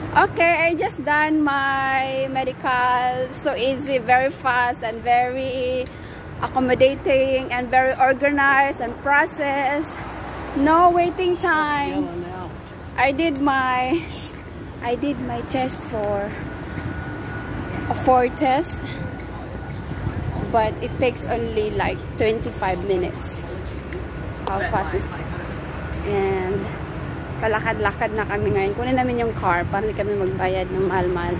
Okay, I just done my medical. So easy, very fast, and very accommodating, and very organized and processed. No waiting time. I did my test for a 4 test, but it takes only like 25 minutes. How fast is it? And palakad-lakad na kami ngayon. Kunin namin yung car para hindi kami magbayad ng mahal-mahal.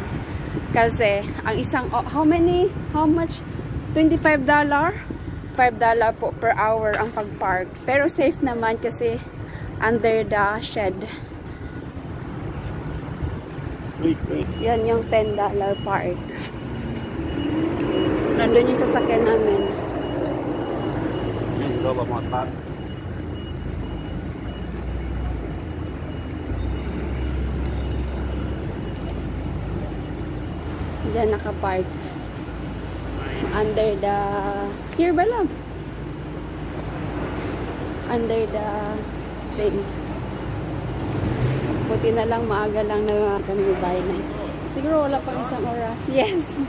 Kasi ang isang, how much? $25? $5 po per hour ang pag-park. Pero safe naman kasi under the shed. Yan yung $10 park. Nandun yung sasakyan namin. Diyan nakapark. Under the... Here ba lang? Under the thing. Buti na lang, maaga lang na kami bahay na. Siguro wala pang isang oras. Yes!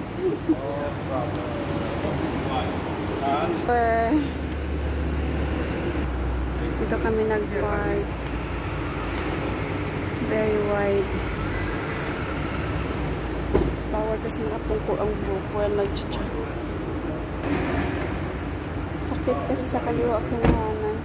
Dito kami nag-park. Very wide. Bawal kasi nakapungko ang buko. Sakit kasi sa kaliwa kinahanan.